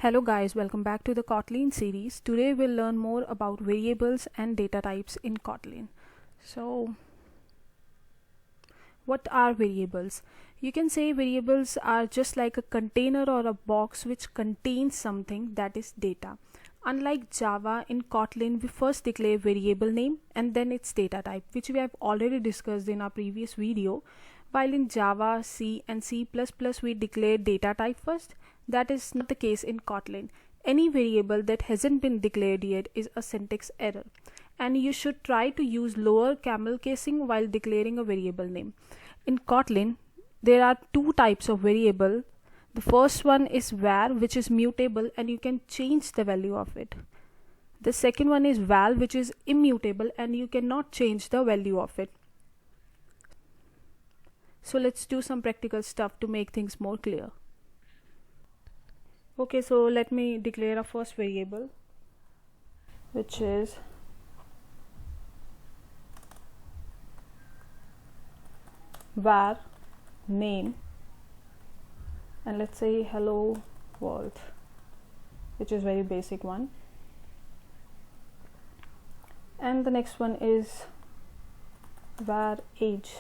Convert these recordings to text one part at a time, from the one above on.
Hello guys, welcome back to the Kotlin series. Today we'll learn more about variables and data types in Kotlin. So, what are variables? You can say variables are just like a container or a box which contains something, that is data. Unlike Java, in Kotlin we first declare variable name and then its data type, which we have already discussed in our previous video. While in Java, C and C++ we declare data type first. That is not the case in Kotlin. Any variable that hasn't been declared yet is a syntax error, and you should try to use lower camel casing while declaring a variable name. In Kotlin, there are two types of variable. The first one is var, which is mutable and you can change the value of it. The second one is val, which is immutable and you cannot change the value of it. So let's do some practical stuff to make things more clear. Okay, so let me declare a first variable, which is var name, and let's say hello world, which is very basic one. And the next one is var age,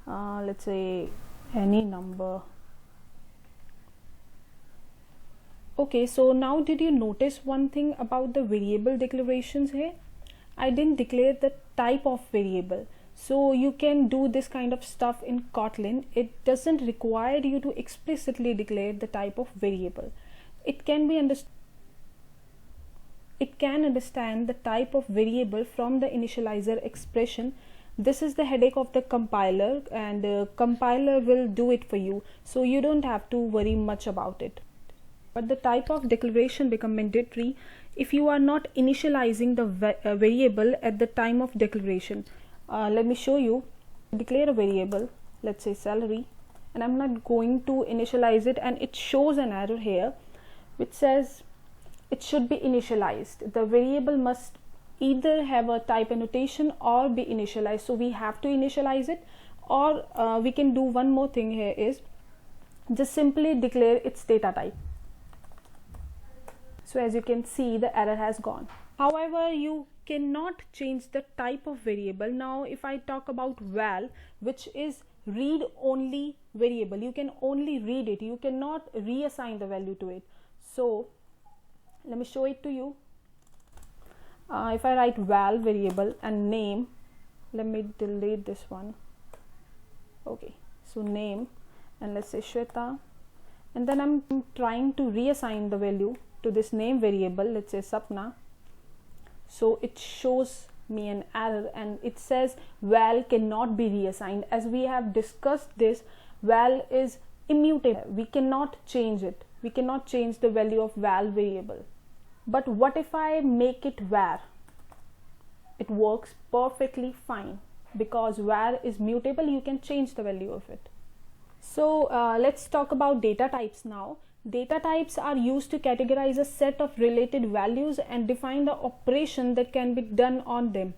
let's say any number. Okay, so now did you notice one thing about the variable declarations here? I didn't declare the type of variable. So you can do this kind of stuff in Kotlin. It doesn't require you to explicitly declare the type of variable. It can understand the type of variable from the initializer expression. This is the headache of the compiler, and the compiler will do it for you. So you don't have to worry much about it. But the type of declaration become mandatory if you are not initializing the variable at the time of declaration. Let me show you. Declare a variable, let's say salary, and I'm not going to initialize it, and it shows an error here which says it should be initialized. The variable must either have a type annotation or be initialized. So we have to initialize it, or we can do one more thing here, is just simply declare its data type. So as you can see, the error has gone. However, you cannot change the type of variable. Now if I talk about val, which is read only variable, you can only read it, you cannot reassign the value to it. So let me show it to you. If I write val variable and name, let me delete this one. Okay, so name, and let's say Shweta, and then I'm trying to reassign the value to this name variable, let's say Sapna. So it shows me an error and it says val cannot be reassigned. As we have discussed this, val is immutable. We cannot change it. We cannot change the value of val variable. But what if I make it var? It works perfectly fine because var is mutable. You can change the value of it. So let's talk about data types now. Data types are used to categorize a set of related values and define the operation that can be done on them.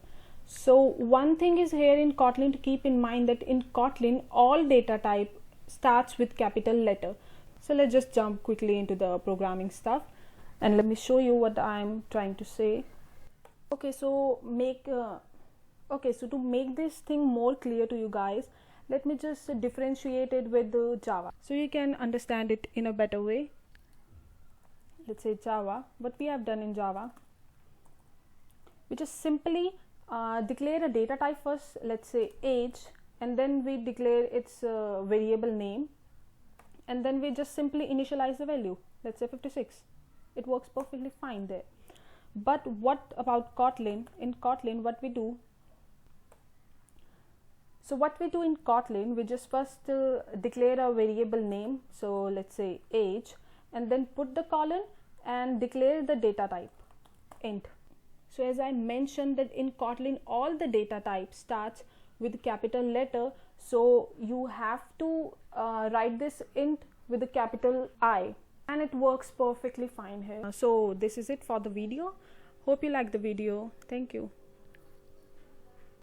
So one thing is here in Kotlin to keep in mind, that in Kotlin all data type starts with capital letter. So let's just jump quickly into the programming stuff and let me show you what I'm trying to say. Okay, so to make this thing more clear to you guys, let me just differentiate it with Java so you can understand it in a better way. Let's say Java. What we have done in Java, we just simply declare a data type first, let's say age, and then we declare its variable name, and then we just simply initialize the value, let's say 56. It works perfectly fine there. But what about Kotlin? In Kotlin, what we do? So what we do in Kotlin, we just first declare a variable name, so let's say age, and then put the colon and declare the data type, int. So as I mentioned that in Kotlin all the data type starts with capital letter, so you have to write this int with a capital I, and it works perfectly fine here. So this is it for the video. Hope you like the video. Thank you.